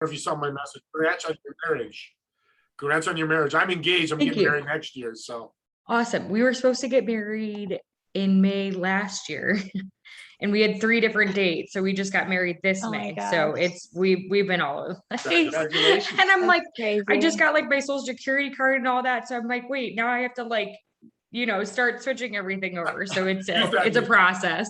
if you saw my message. Congrats on your marriage. Congrats on your marriage. I'm engaged. I'm Thank getting you. married next year. So Awesome. We were supposed to get married in May last year. And we had 3 different dates. So we just got married this Oh my May. gosh. So we've been all over the place. Congratulations. And I'm That's like, crazy. I just got like my social security card and all that. So I'm like, wait, now I have to like, start switching everything over. So it's a process.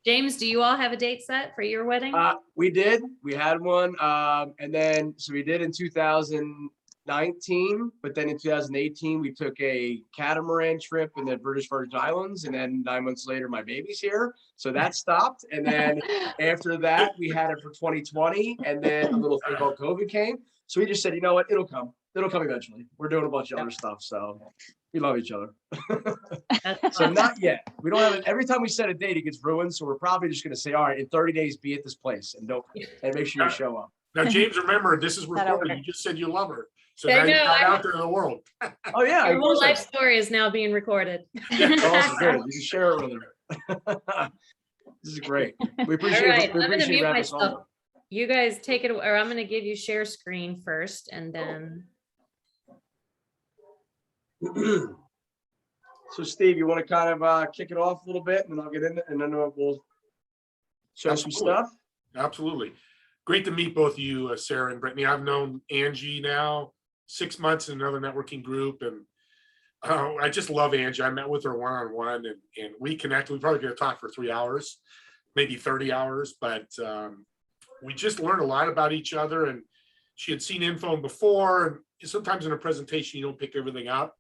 James, do you all have a date set for your wedding? We did. We had one. And then, so we did in 2019, but then in 2018, we took a catamaran trip in the British Virgin Islands. And then 9 months later, my baby's here. So that stopped. And then after that, we had it for 2020. And then a little thing called COVID came. So we just said, you know what? It'll come. It'll come eventually. We're doing a bunch of other stuff. So we love each other. So not yet. We don't have it. Every time we set a date, it gets ruined. So we're probably just going to say, all right, in 30 days, be at this place and make sure you show up. now, James, remember, this is recorded. You just said you love her. So I now you're know, out there in the world. Oh, yeah. Your whole life story is now being recorded. Awesome. Good. You can share it with her. This is great. We appreciate All right, it. We I'm gonna appreciate mute having myself. us on. You guys take it, or I'm going to give you share screen first and then. So Steve, you want to kind of kick it off a little bit, and then I'll get in it, and then we'll show some stuff. Absolutely. Great to meet both of you, Sarah and Brittany. I've known Angie now 6 months in another networking group, and I just love Angie. I met with her one-on-one, and we connected. We probably could have talked for 3 hours, maybe 30 hours, but we just learned a lot about each other, and she had seen In-Phone before, and sometimes in a presentation, you don't pick everything up.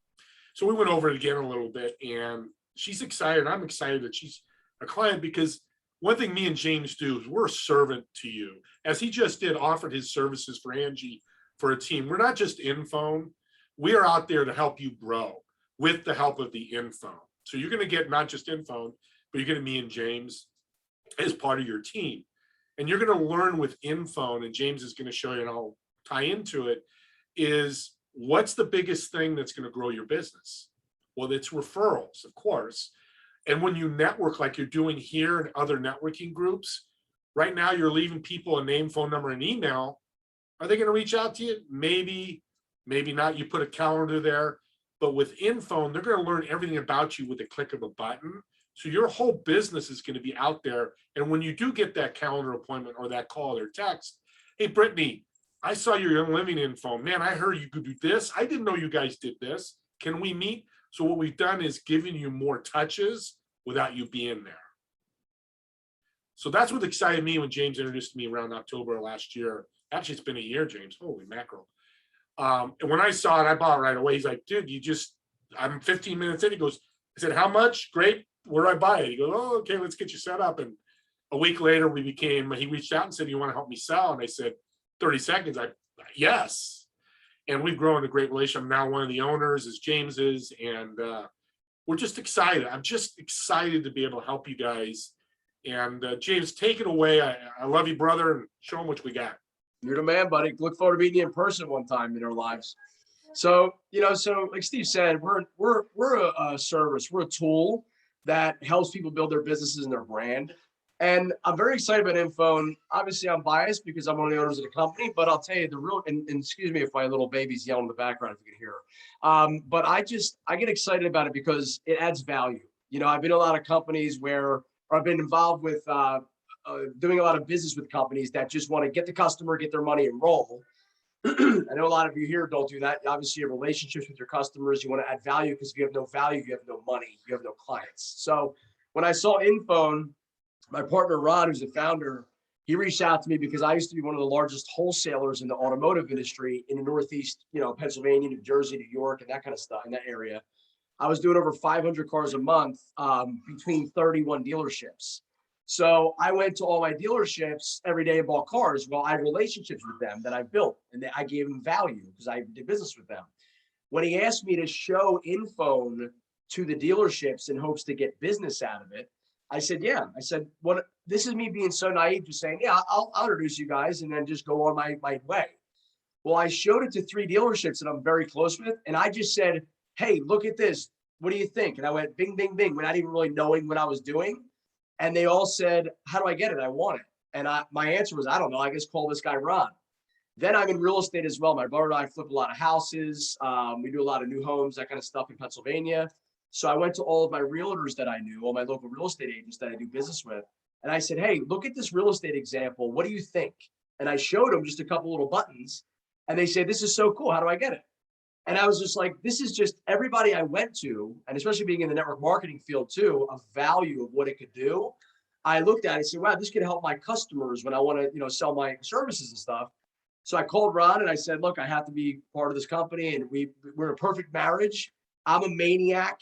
So we went over it again a little bit, and she's excited. I'm excited that she's a client, because one thing me and James do is we're a servant to you. As he just did, offered his services for Angie for a team. We're not just In-Phone. We are out there to help you grow with the help of the In-Phone. So you're going to get not just In-Phone, but you're going to me and James as part of your team. And you're going to learn with In-Phone, and James is going to show you, and I'll tie into it, is what's the biggest thing that's going to grow your business? Well, it's referrals, of course. And when you network like you're doing here in other networking groups, right now you're leaving people a name, phone number, and email. Are they going to reach out to you? Maybe, maybe not. You put a calendar there. But with In-Phone, they're going to learn everything about you with the click of a button. So your whole business is going to be out there. And when you do get that calendar appointment or that call or text, hey, Brittany, I saw your Young Living In-Phone. Man, I heard you could do this. I didn't know you guys did this. Can we meet? So what we've done is giving you more touches without you being there. So that's what excited me when James introduced me around October last year. Actually, it's been a year, James. Holy mackerel. And when I saw it, I bought it right away. He's like, dude, I'm 15 minutes in. He goes, I said, how much? Great. Where do I buy it? He goes, oh, okay, let's get you set up. And a week later, he reached out and said, you want to help me sell? And I said, 30 seconds. Yes. And we've grown a great relationship. I'm now one of the owners, as James is. And we're just excited. I'm just excited to be able to help you guys. And James, take it away. I love you, brother, and show them what we got. You're the man, buddy. Look forward to meeting you in person one time in our lives. So, so like Steve said, we're a service. We're a tool that helps people build their businesses and their brand. And I'm very excited about In-Phone. Obviously, I'm biased because I'm one of the owners of the company, but I'll tell you and excuse me if my little baby's yelling in the background, if you can hear her. But I get excited about it because it adds value. I've been in a lot of companies where I've been involved with doing a lot of business with companies that just want to get the customer, get their money, and roll. I know a lot of you here don't do that. Obviously, you have relationships with your customers. You want to add value, because if you have no value, you have no money, you have no clients. So when I saw In-Phone, my partner, Ron, who's the founder, he reached out to me because I used to be one of the largest wholesalers in the automotive industry in the Northeast, Pennsylvania, New Jersey, New York, and that kind of stuff in that area. I was doing over 500 cars a month between 31 dealerships. So I went to all my dealerships every day and bought cars. Well, I had relationships with them that I built, and I gave them value because I did business with them. When he asked me to show In-Phone to the dealerships in hopes to get business out of it, I said, yeah. I said, what? This is me being so naive, just saying, yeah, I'll introduce you guys and then just go on my way. Well, I showed it to 3 dealerships that I'm very close with. And I just said, hey, look at this. What do you think? And I went bing, bing, bing, without even really knowing what I was doing. And they all said, how do I get it? I want it. And my answer was, I don't know, I guess call this guy Ron. Then I'm in real estate as well. My brother and I flip a lot of houses. We do a lot of new homes, that kind of stuff in Pennsylvania. So I went to all of my realtors that I knew, all my local real estate agents that I do business with. And I said, hey, look at this real estate example. What do you think? And I showed them just a couple little buttons. And they said, this is so cool. How do I get it? And I was just like, this is just everybody I went to, and especially being in the network marketing field too, of value of what it could do. I looked at it and said, wow, this could help my customers when I want to, sell my services and stuff. So I called Ron and I said, look, I have to be part of this company, and we're a perfect marriage. I'm a maniac,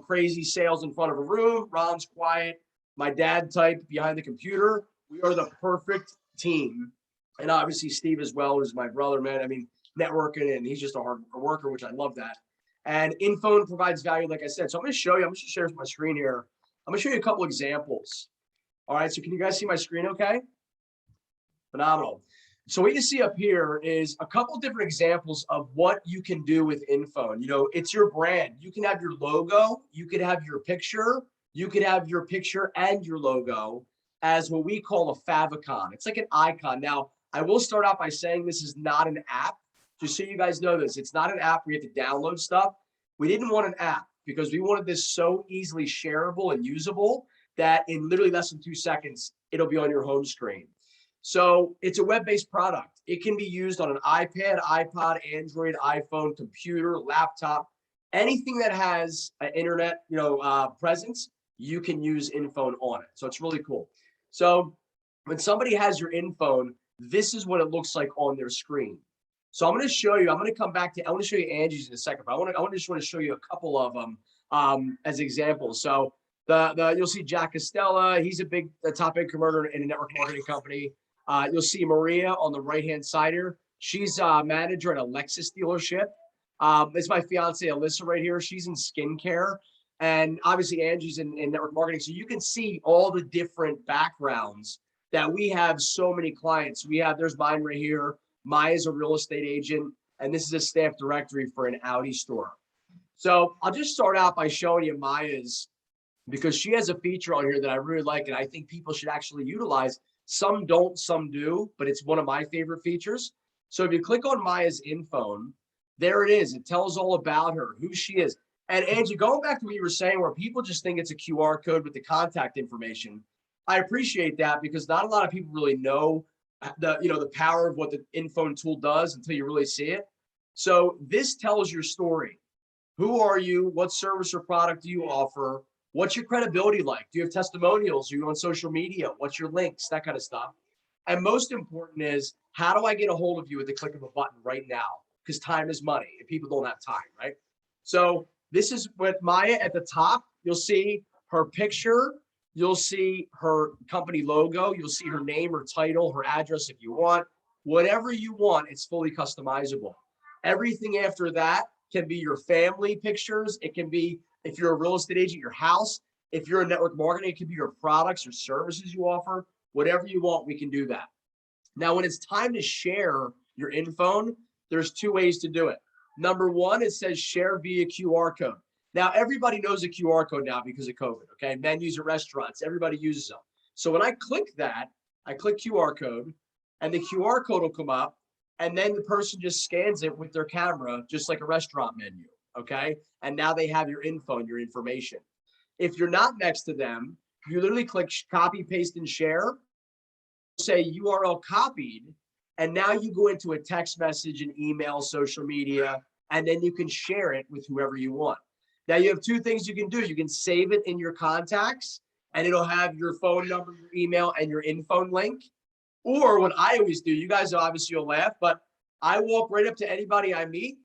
crazy sales in front of a room. Ron's quiet. My dad type behind the computer. We are the perfect team. And obviously Steve as well, who's my brother, man. I mean, networking, and he's just a hard worker, which I love that. And In-Phone provides value, like I said. So I'm going to show you, I'm going to share my screen here. I'm going to show you a couple examples. All right, so can you guys see my screen okay? Phenomenal. So what you see up here is a couple different examples of what you can do with In-Phone. It's your brand. You can have your logo, you could have your picture, you could have your picture and your logo as what we call a favicon. It's like an icon. Now, I will start out by saying this is not an app. Just so you guys know this, it's not an app where you have to download stuff. We didn't want an app because we wanted this so easily shareable and usable that in literally less than 2 seconds, it'll be on your home screen. So it's a web-based product. It can be used on an iPad, iPod, Android, iPhone, computer, laptop, anything that has an internet, presence, you can use In-Phone on it. So it's really cool. So when somebody has your In-Phone, this is what it looks like on their screen. So I'm going to show you, I want to show you Angie's in a second, but I just want to show you a couple of them as examples. So you'll see Jack Costella. He's a top big converter in a network marketing company. You'll see Maria on the right-hand side here. She's a manager at a Lexus dealership. It's my fiance, Alyssa, right here. She's in skincare. And obviously Angie's in network marketing. So you can see all the different backgrounds that we have. So many clients. There's mine right here. Maya's a real estate agent, and this is a staff directory for an Audi store. So I'll just start out by showing you Maya's, because she has a feature on here that I really like, and I think people should actually utilize. Some don't, some do, but it's one of my favorite features. So if you click on Maya's In-Phone, there it is. It tells all about her, who she is. And Angie, going back to what you were saying, where people just think it's a QR code with the contact information, I appreciate that, because not a lot of people really know the power of what the In-Phone tool does until you really see it. So this tells your story. Who are you? What service or product do you offer? What's your credibility like? Do you have testimonials? Are you on social media? What's your links? That kind of stuff. And most important is, how do I get a hold of you with the click of a button right now? Because time is money and people don't have time, right? So this is with Maya at the top. You'll see her picture. You'll see her company logo. You'll see her name, her title, her address if you want. Whatever you want, it's fully customizable. Everything after that can be your family pictures. It can be, if you're a real estate agent, your house. If you're a network marketing, it can be your products or services you offer. Whatever you want, we can do that. Now, when it's time to share your In-Phone, there's 2 ways to do it. Number one, it says share via QR code. Now, everybody knows a QR code now because of COVID, okay? Menus at restaurants, everybody uses them. So when I click that, I click QR code, and the QR code will come up, and then the person just scans it with their camera, just like a restaurant menu, okay? And now they have your In-Phone, your information. If you're not next to them, you literally click copy, paste, and share, say URL copied, and now you go into a text message, an email, social media, and then you can share it with whoever you want. Now you have 2 things you can do. You can save it in your contacts, and it'll have your phone number, your email, and your In-Phone link. Or what I always do, you guys obviously will laugh, but I walk right up to anybody I meet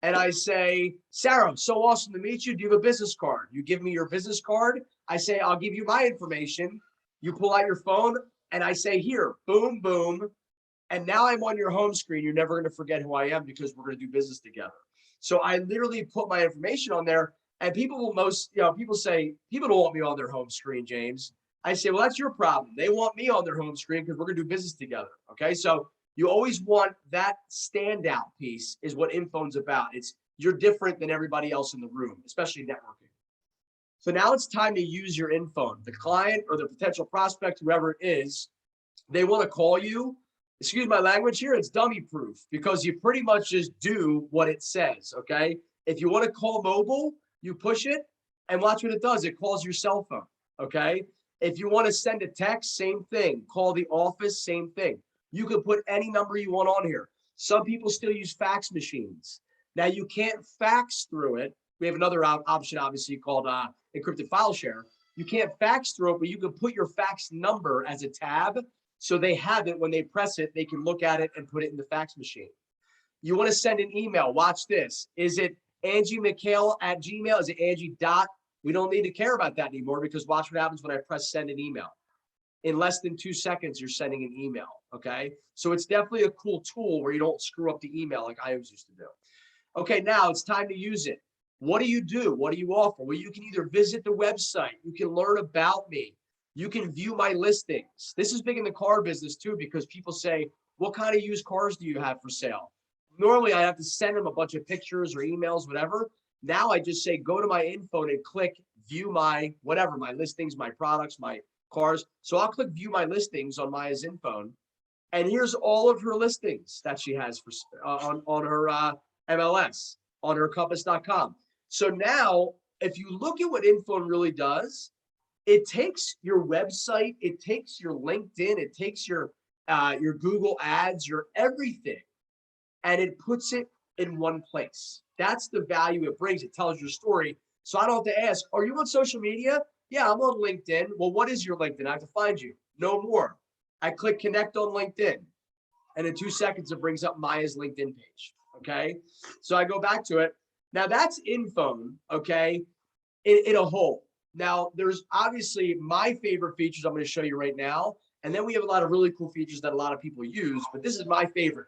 and I say, Sarah, so awesome to meet you. Do you have a business card? You give me your business card. I say, I'll give you my information. You pull out your phone and I say, here, boom, boom. And now I'm on your home screen. You're never going to forget who I am because we're going to do business together. So I literally put my information on there, and people will people say, people don't want me on their home screen, James. I say, well, that's your problem. They want me on their home screen because we're going to do business together. Okay. So you always want that standout piece is what In-Phone's about. You're different than everybody else in the room, especially networking. So now it's time to use your In-Phone. The client or the potential prospect, whoever it is, they want to call you, excuse my language here, it's dummy proof because you pretty much just do what it says, okay? If you want to call mobile, you push it and watch what it does. It calls your cell phone, okay? If you want to send a text, same thing. Call the office, same thing. You can put any number you want on here. Some people still use fax machines. Now you can't fax through it. We have another option, obviously, called encrypted file share. You can't fax through it, but you can put your fax number as a tab. So they have it when they press it, they can look at it and put it in the fax machine. You want to send an email, watch this. Is it Angie McHale at Gmail? Is it Angie dot? We don't need to care about that anymore because watch what happens when I press send an email. In less than 2 seconds, you're sending an email, okay? So it's definitely a cool tool where you don't screw up the email like I always used to do. Okay, now it's time to use it. What do you do? What do you offer? Well, you can either visit the website. You can learn about me. You can view my listings. This is big in the car business too, because people say, what kind of used cars do you have for sale? Normally I have to send them a bunch of pictures or emails, whatever. Now I just say, go to my info and click view my, whatever, my listings, my products, my cars. So I'll click view my listings on Maya's info. And here's all of her listings that she has for on her MLS, on her compass.com. So now if you look at what Infone really does, it takes your website, it takes your LinkedIn, it takes your Google ads, your everything, and it puts it in one place. That's the value it brings. It tells your story. So I don't have to ask, are you on social media? Yeah, I'm on LinkedIn. Well, what is your LinkedIn? I have to find you. No more. I click connect on LinkedIn. And in 2 seconds, it brings up Maya's LinkedIn page. Okay. So I go back to it. Now that's Infone, okay, in a whole. Now, there's obviously my favorite features I'm going to show you right now. And then we have a lot of really cool features that a lot of people use, but this is my favorite.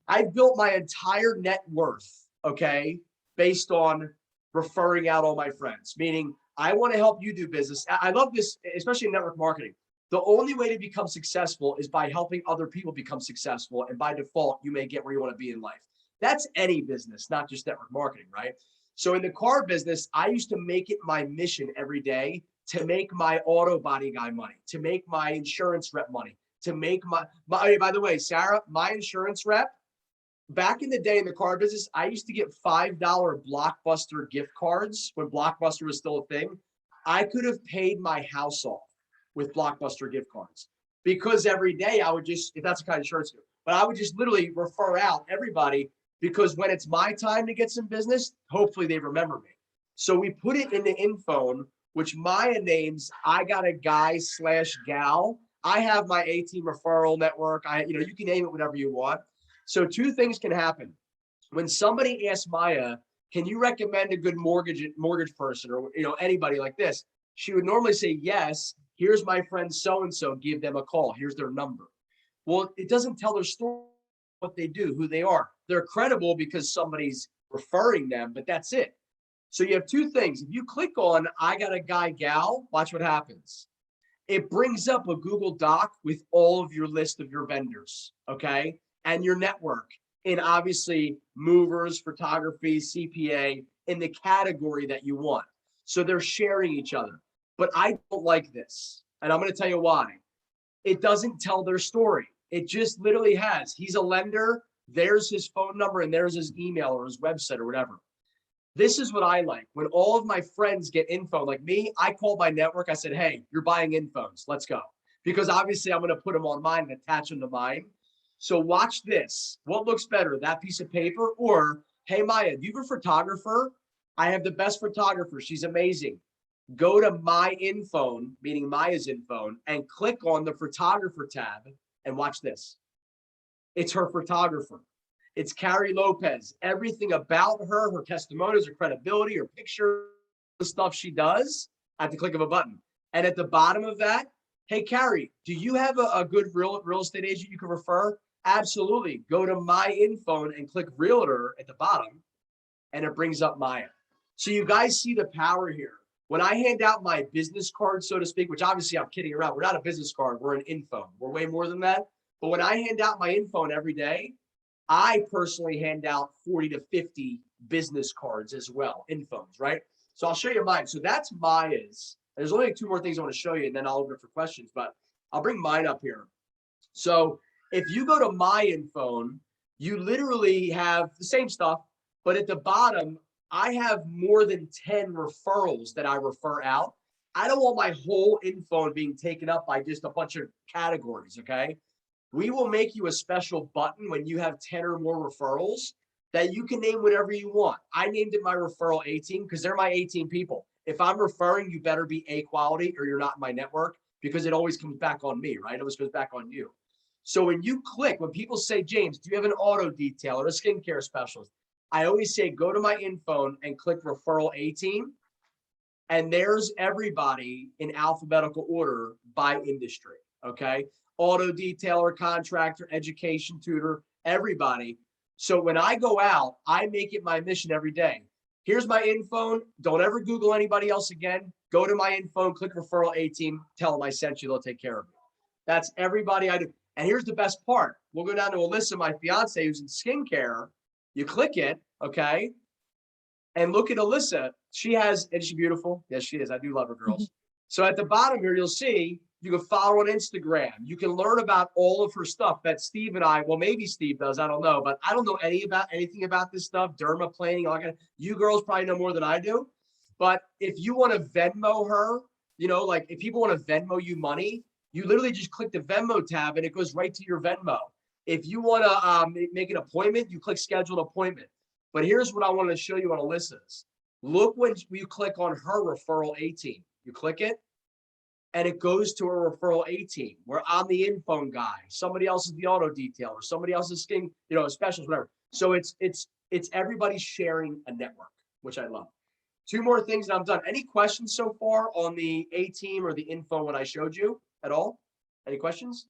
I built my entire net worth, okay, based on referring out all my friends, meaning I want to help you do business. I love this, especially in network marketing. The only way to become successful is by helping other people become successful. And by default, you may get where you want to be in life. That's any business, not just network marketing, right? So in the car business, I used to make it my mission every day to make my auto body guy money, to make my insurance rep money, to make my by the way, Sarah, my insurance rep, back in the day in the car business, I used to get $5 Blockbuster gift cards when Blockbuster was still a thing. I could have paid my house off with Blockbuster gift cards because every day I would just, if that's the kind of insurance, but I would just literally refer out everybody because when it's my time to get some business, hopefully they remember me. So we put it in the Infone, which Maya names, I got a guy / gal. I have my A-team referral network. You can name it whatever you want. So 2 things can happen. When somebody asks Maya, can you recommend a good mortgage person or anybody like this? She would normally say, yes, here's my friend so-and-so, give them a call. Here's their number. Well, it doesn't tell their story, what they do, who they are. They're credible because somebody's referring them, but that's it. So you have 2 things. If you click on I got a guy gal, watch what happens. It brings up a Google Doc with all of your list of your vendors, okay? And your network in obviously movers, photography, CPA, in the category that you want. So they're sharing each other. But I don't like this. And I'm going to tell you why. It doesn't tell their story. It just literally has, he's a lender, there's his phone number, and there's his email or his website or whatever. This is what I like. When all of my friends get info, like me, I called my network. I said, hey, you're buying Infones. Let's go. Because obviously I'm going to put them on mine and attach them to mine. So watch this. What looks better, that piece of paper or, hey, Maya, do you have a photographer? I have the best photographer. She's amazing. Go to my Infone, meaning Maya's Infone, and click on the photographer tab and watch this. It's her photographer. It's Carrie Lopez. Everything about her, her testimonials, her credibility, her picture, the stuff she does at the click of a button. And at the bottom of that, hey, Carrie, do you have a good real estate agent you can refer? Absolutely. Go to my Infone and click realtor at the bottom, and it brings up Maya. So you guys see the power here. When I hand out my business card, so to speak, which obviously I'm kidding around, we're not a business card, we're an Infone. We're way more than that. But when I hand out my Infone every day, I personally hand out 40 to 50 business cards as well, Infones, right? So I'll show you mine. So that's Maya's. There's only 2 more things I want to show you, and then I'll open it for questions. But I'll bring mine up here. So if you go to my In-Phone, you literally have the same stuff, but at the bottom, I have more than 10 referrals that I refer out. I don't want my whole In-Phone being taken up by just a bunch of categories, okay? We will make you a special button when you have 10 or more referrals that you can name whatever you want. I named it my referral A team because they're my 18 people. If I'm referring, you better be A quality or you're not in my network, because it always comes back on me, right? It always goes back on you. So when you click, when people say, James, do you have an auto detail or a skincare specialist? I always say, go to my In-Phone and click referral A team. And there's everybody in alphabetical order by industry, okay? Auto detailer, contractor, education tutor, everybody. So when I go out, I make it my mission every day. Here's my In-Phone. Don't ever Google anybody else again. Go to my In-Phone, click referral A team, tell them I sent you, they'll take care of you. That's everybody I do. And here's the best part. We'll go down to Alyssa, my fiance, who's in skincare. You click it, okay? And look at Alyssa. She has, and she's beautiful. Yes, she is. I do love her, girls. So at the bottom here, you'll see you can follow her on Instagram. You can learn about all of her stuff that Steve and I, well, maybe Steve does, I don't know, but I don't know anything about this stuff, derma planning, all that. You girls probably know more than I do. But if you want to Venmo her, you know, like if people want to Venmo you money, you literally just click the Venmo tab and it goes right to your Venmo. If you want to make an appointment, you click schedule an appointment. But here's what I want to show you on Alyssa's. Look when you click on her referral A team. You click it, and it goes to her referral A team, where I'm the In-Phone guy. Somebody else is the auto detail, or somebody else is skin, you know, specialist, whatever. So it's everybody sharing a network, which I love. Two more things and I'm done. Any questions so far on the A team or the In-Phone when I showed you at all? Any questions?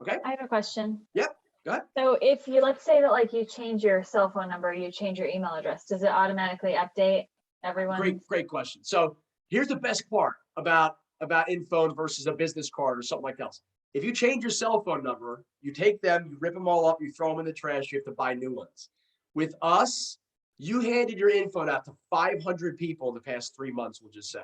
Okay. I have a question. Yep. Go ahead. So if you, let's say that like you change your cell phone number, you change your email address, does it automatically update everyone? Great question. So here's the best part about In-Phone versus a business card or something like that. If you change your cell phone number, you take them, you rip them all up, you throw them in the trash, you have to buy new ones. With us, you handed your In-Phone out to 500 people in the past 3 months, we'll just say.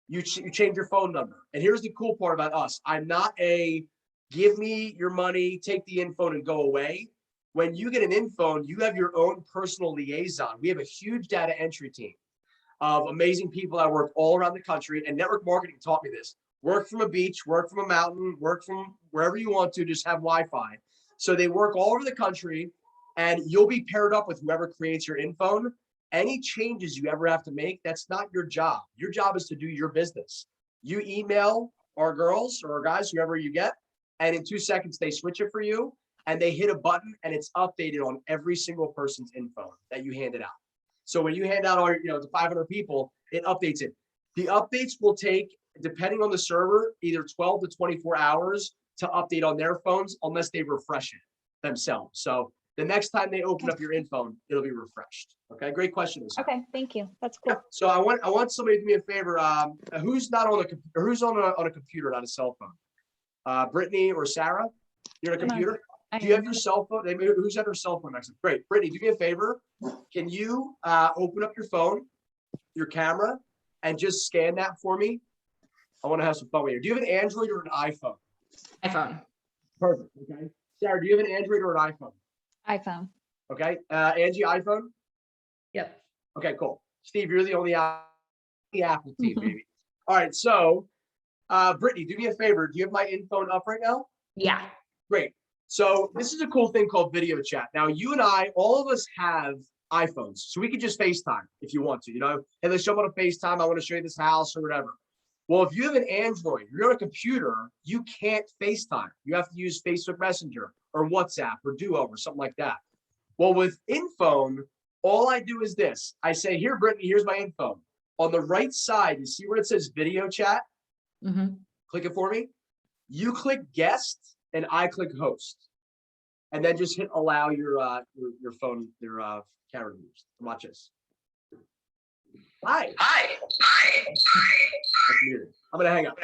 You change your phone number. And here's the cool part about us. I'm not a give me your money, take the In-Phone and go away. When you get an In-Phone, you have your own personal liaison. We have a huge data entry team of amazing people that work all around the country, and network marketing taught me this. Work from a beach, work from a mountain, work from wherever you want to, just have Wi-Fi. So they work all over the country, and you'll be paired up with whoever creates your In-Phone. Any changes you ever have to make, that's not your job. Your job is to do your business. You email our girls or our guys, whoever you get, and in 2 seconds, they switch it for you, and they hit a button, and it's updated on every single person's In-Phone that you handed out. So when you hand out all, to 500 people, it updates it. The updates will take, depending on the server, either 12 to 24 hours to update on their phones, unless they refresh it themselves. So the next time they open up your In-Phone, it'll be refreshed. Okay, great question. Okay, thank you. That's cool. Yep. So I want somebody to do me a favor. Who's not on a computer? Who's on a computer, not a cell phone? Brittany or Sarah? You're on a computer? Do you have your cell phone? Who's at her cell phone next to Great. Brittany, do me a favor. Can you open up your phone, your camera, and just scan that for me? I want to have some fun with you. Do you have an Android or an iPhone? iPhone. Perfect. Okay. Sarah, do you have an Android or an iPhone? iPhone. Okay. Angie, iPhone? Yep. Okay, cool. Steve, you're the only Apple team, baby. All right. So, Brittany, do me a favor. Do you have my In-Phone up right now? Yeah. Great. So this is a cool thing called video chat. Now, you and I, all of us have iPhones, so we can just FaceTime if you want to, hey, let's jump on a FaceTime. I want to show you this house or whatever. Well, if you have an Android, you're on a computer, you can't FaceTime. You have to use Facebook Messenger or WhatsApp or Duo or something like that. Well, with In-Phone, all I do is this. I say, here, Brittany, here's my In-Phone. On the right side, you see where it says video chat? Mm-hmm. Click it for me. You click guest and I click host. And then just hit allow your phone, your camera to use. Watch this. Hi. That's muted. I'm gonna hang up.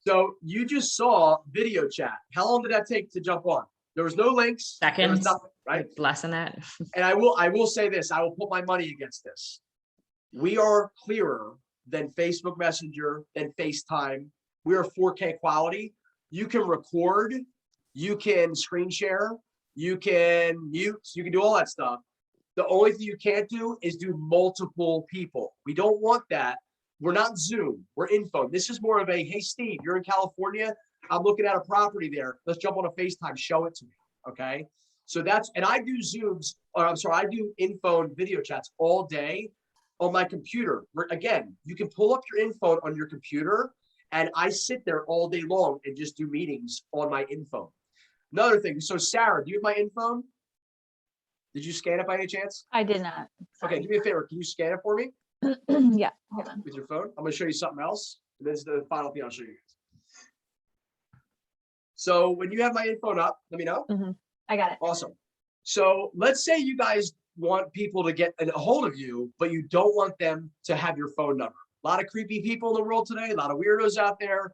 So you just saw video chat. How long did that take to jump on? There was no links. There was Seconds. nothing, right? Less than that. And I will say this. I will put my money against this. We are clearer than Facebook Messenger, than FaceTime, We are 4K quality. You can record, you can screen share, you can mute, you can do all that stuff. The only thing you can't do is do multiple people. We don't want that. We're not Zoom, we're In-Phone. This is more of a, hey, Steve, you're in California. I'm looking at a property there. Let's jump on a FaceTime, show it to me, okay? So that's, and I do Zooms, or I'm sorry, I do In-Phone video chats all day on my computer. Where, again, you can pull up your In-Phone on your computer, and I sit there all day long and just do meetings on my In-Phone. Another thing, so Sarah, do you have my In-Phone? Did you scan it by any chance? I did not. Okay, do me a favor. Can you scan it for me Yeah, hold on. with your phone? I'm going to show you something else. And this is the final thing I'll show you guys. So when you have my In-Phone up, let me know. I got it. Awesome. So let's say you guys want people to get a hold of you, but you don't want them to have your phone number. A lot of creepy people in the world today, a lot of weirdos out there.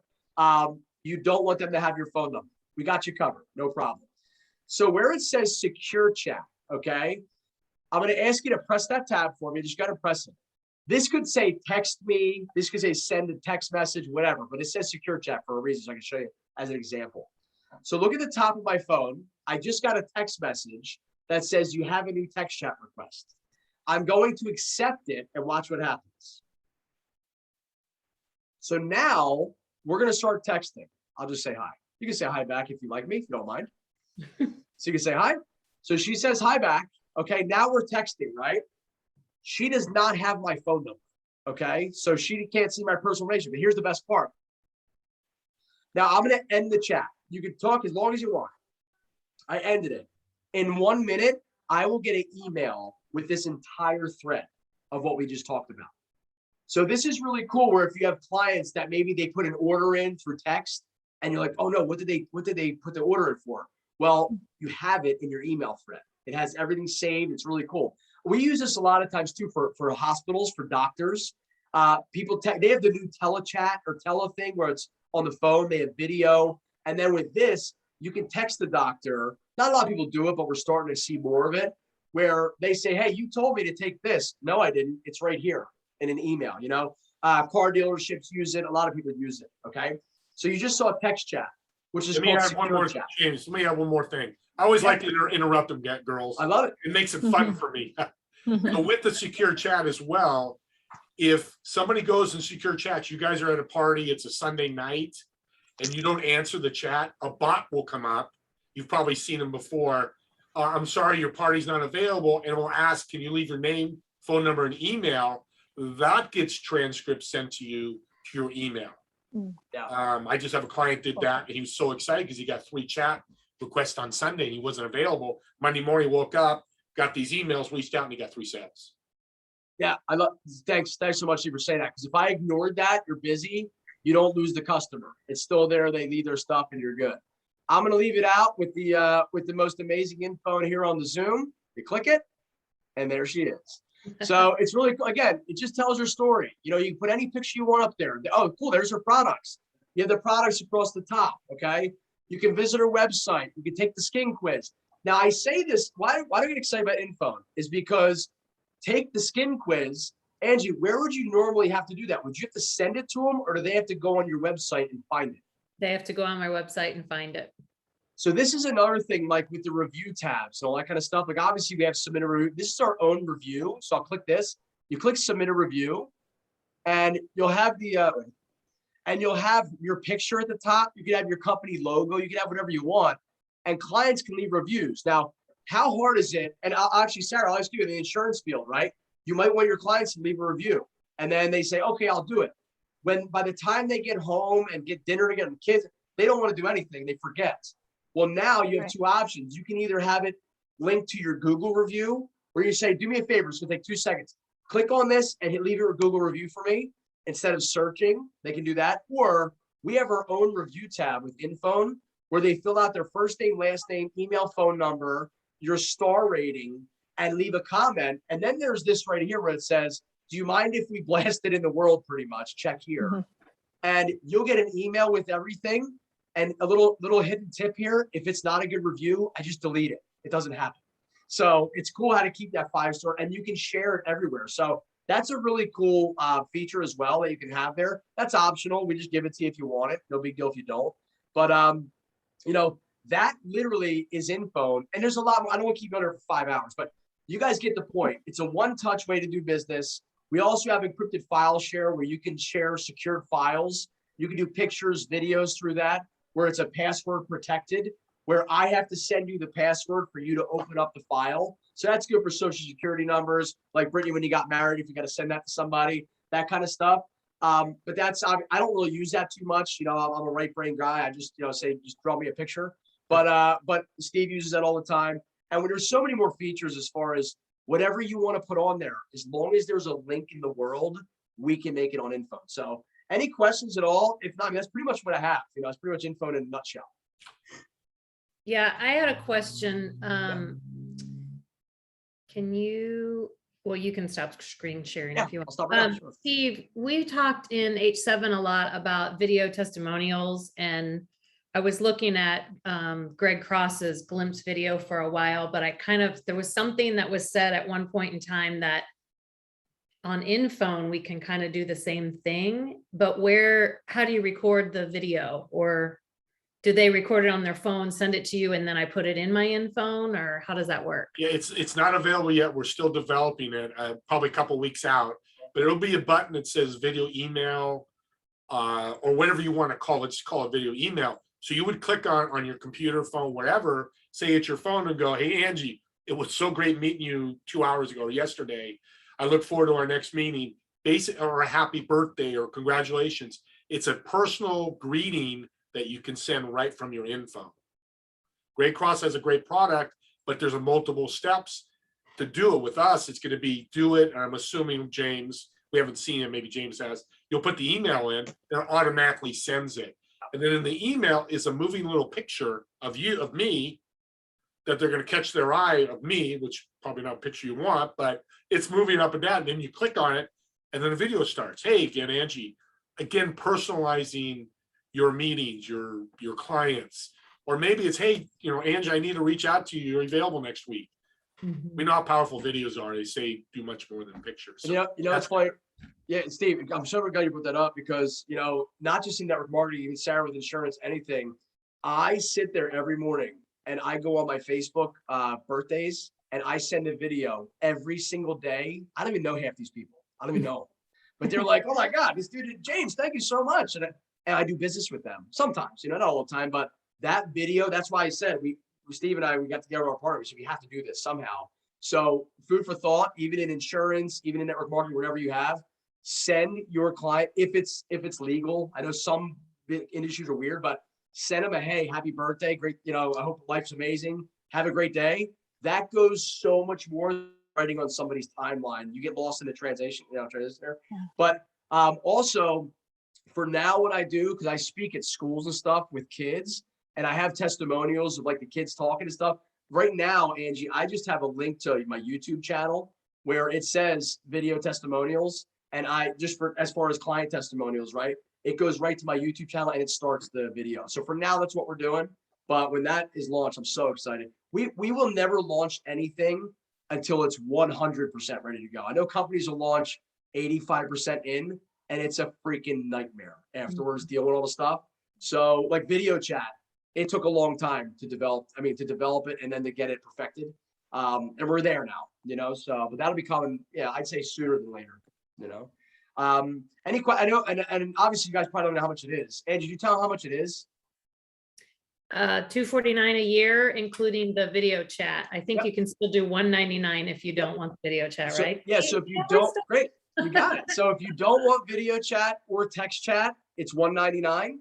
You don't want them to have your phone number. We got you covered, no problem. So where it says secure chat, okay, I'm going to ask you to press that tab for me. You just got to press it. This could say text me. This could say send a text message, whatever, but it says secure chat for a reason. So I can show you as an example. So look at the top of my phone. I just got a text message that says you have a new text chat request. I'm going to accept it and watch what happens. So now we're going to start texting. I'll just say hi. You can say hi back if you like me, if you don't mind. So you can say hi. So she says hi back. Okay, now we're texting, right? She does not have my phone number. Okay, so she can't see my personal information. But here's the best part. Now I'm going to end the chat. You can talk as long as you want. I ended it. In 1 minute, I will get an email with this entire thread of what we just talked about. So this is really cool where if you have clients that maybe they put an order in through text and you're like, oh no, what did they put the order in for? Well, you have it in your email thread. It has everything saved. It's really cool. We use this a lot of times too for hospitals, for doctors. People, they have the new telechat or tele thing where it's on the phone, they have video. And then with this, you can text the doctor. Not a lot of people do it, but we're starting to see more of it where they say, hey, you told me to take this. No, I didn't. It's right here in an email, you know, car dealerships use it. A lot of people use it. Okay. So you just saw text chat, which is called secure chat. James, let me add one more thing. I always like to interrupt them, girls. I love it. It makes it fun for me. So with the secure chat as well, if somebody goes in secure chat, you guys are at a party, it's a Sunday night, and you don't answer the chat, a bot will come up. You've probably seen them before. I'm sorry, your party's not available, and we'll ask, can you leave your name, phone number, and email? That gets transcripts sent to you to your email. Yeah. I just have a client did that, and he was so excited because he got 3 chat requests on Sunday, and he wasn't available. Monday morning, woke up, got these emails, reached out, and he got 3 sales. Yeah, I love. Thanks so much for saying that. Because if I ignored that, you're busy. You don't lose the customer. It's still there. They need their stuff, and you're good. I'm going to leave it out with the most amazing info here on the Zoom. You click it, and there she is. So it's really cool. Again, it just tells her story. You know, you can put any picture you want up there. Oh, cool. There's her products. You have the products across the top. Okay. You can visit her website. You can take the skin quiz. Now, I say this. Why do I get excited about In-Phone? Is because take the skin quiz. Angie, where would you normally have to do that? Would you have to send it to them, or do they have to go on your website and find it? They have to go on my website and find it. So this is another thing, like with the review tabs and all that kind of stuff. Like obviously we have submit a review. This is our own review. So I'll click this. You click submit a review, and you'll have you'll have your picture at the top. You can have your company logo. You can have whatever you want, and clients can leave reviews. Now, how hard is it? And actually, Sarah, I'll ask you in the insurance field, right? You might want your clients to leave a review, and then they say, okay, I'll do it. When by the time they get home and get dinner together with kids, they don't want to do anything. They forget. Well, now you have 2 options. You can either have it linked to your Google review, where you say, do me a favor, it's gonna take 2 seconds. Click on this and leave your Google review for me. Instead of searching, they can do that. Or we have our own review tab with In-Phone, where they fill out their first name, last name, email, phone number, your star rating, and leave a comment. And then there's this right here where it says, do you mind if we blast it in the world, pretty much? Check here. And you'll get an email with everything. And a little hidden tip here, if it's not a good review, I just delete it. It doesn't happen. So it's cool how to keep that 5-star, and you can share it everywhere. So that's a really cool feature as well that you can have there. That's optional. We just give it to you if you want it. No big deal if you don't. But you know, that literally is in phone. And there's a lot more. I don't want to keep you under for 5 hours, but you guys get the point. It's a one-touch way to do business. We also have encrypted file share where you can share secured files. You can do pictures, videos through that, where it's a password protected, where I have to send you the password for you to open up the file. So that's good for social security numbers, like Brittany, when you got married, if you got to send that to somebody, that kind of stuff. But that's, I don't really use that too much. You know, I'm a right brain guy. I just, you know, say, just draw me a picture. But Steve uses that all the time. And there's so many more features as far as whatever you want to put on there, as long as there's a link in the world, we can make it on In-Phone. So any questions at all? If not, I mean, that's pretty much what I have. You know, it's pretty much In-Phone in a nutshell. Yeah, I had a question. Can you, well, you can stop screen sharing Yeah, if you I'll want. stop right now. Sure. Steve, we talked in H7 a lot about video testimonials, and I was looking at Greg Cross's glimpse video for a while, but there was something that was said at one point in time that on In-Phone, we can kind of do the same thing, but how do you record the video? Or do they record it on their phone, send it to you, and then I put it in my In-Phone, or how does that work? Yeah, it's not available yet. We're still developing it, probably a couple weeks out, but it'll be a button that says video email, or whatever you want to call it. Just call it video email. So you would click on your computer, phone, whatever, say it's your phone and go, hey, Angie, it was so great meeting you 2 hours ago or yesterday. I look forward to our next meeting, or a happy birthday or congratulations. It's a personal greeting that you can send right from your In-Phone. Grey Cross has a great product, but there's a multiple steps to do it. With us, it's going to be do it. I'm assuming James, we haven't seen it, maybe James has. You'll put the email in, and it automatically sends it. And then in the email is a moving little picture of me, that they're going to catch their eye of me, which probably not a picture you want, but it's moving up and down. And then you click on it, and then the video starts. Hey, again, Angie, again, personalizing your meetings, your clients, or maybe it's, hey, you know, Angie, I need to reach out to you. You're available next week. We know how powerful videos are. They say do much more than pictures. So You know, that's why. Yeah, Steve, I'm so glad you put that up because, you know, not just in network marketing, even Sarah with insurance, anything. I sit there every morning and I go on my Facebook birthdays and I send a video every single day. I don't even know half these people. I don't even know. But they're like, oh my God, this dude, James, thank you so much. And I do business with them sometimes, you know, not all the time, but that video, that's why I said Steve and I, we got together our partner, so we have to do this somehow. So food for thought, even in insurance, even in network marketing, whatever you have, send your client, if it's legal. I know some industries are weird, but send them a, hey, happy birthday. Great. You know, I hope life's amazing. Have a great day. That goes so much more than writing on somebody's timeline. You get lost in the transition there. Yeah. But also for now, what I do, because I speak at schools and stuff with kids, and I have testimonials of like the kids talking and stuff. Right now, Angie, I just have a link to my YouTube channel where it says video testimonials. And I just as far as client testimonials, right? It goes right to my YouTube channel and it starts the video. So for now, that's what we're doing. But when that is launched, I'm so excited. We will never launch anything until it's 100% ready to go. I know companies will launch 85% in, and it's a freaking nightmare afterwards, dealing with all the stuff. So like video chat, it took a long time to develop. I mean, to develop it and then to get it perfected. And we're there now, you know, so, but that'll be coming, yeah, I'd say sooner than later, you know. I know, and obviously you guys probably don't know how much it is. And did you tell them how much it is? $249 a year, including the video chat. I think Yep. you can still do $199 if you don't want the video chat, So, right? yeah, so if you don't, great, you got it. So if you don't want video chat or text chat, it's $199.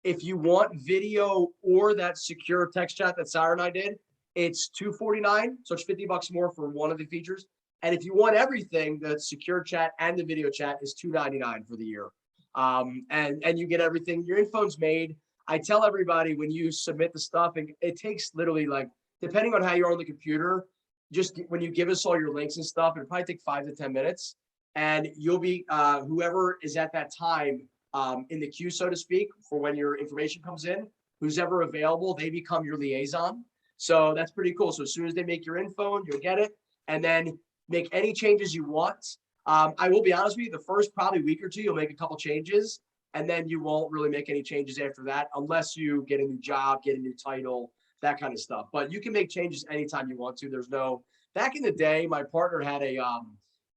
If you want video or that secure text chat that Sarah and I did, it's $249. So it's $50 more for one of the features. And if you want everything, the secure chat and the video chat is $299 for the year. And you get everything. Your In-Phone's made. I tell everybody when you submit the stuff, and it takes literally like, depending on how you're on the computer, just when you give us all your links and stuff, it'll probably take 5 to 10 minutes. And you'll be, whoever is at that time in the queue, so to speak, for when your information comes in, who's ever available, they become your liaison. So that's pretty cool. So as soon as they make your In-Phone, you'll get it. And then make any changes you want. I will be honest with you, the first probably week or two, you'll make a couple changes, and then you won't really make any changes after that unless you get a new job, get a new title, that kind of stuff. But you can make changes anytime you want to. There's no, back in the day, my partner had a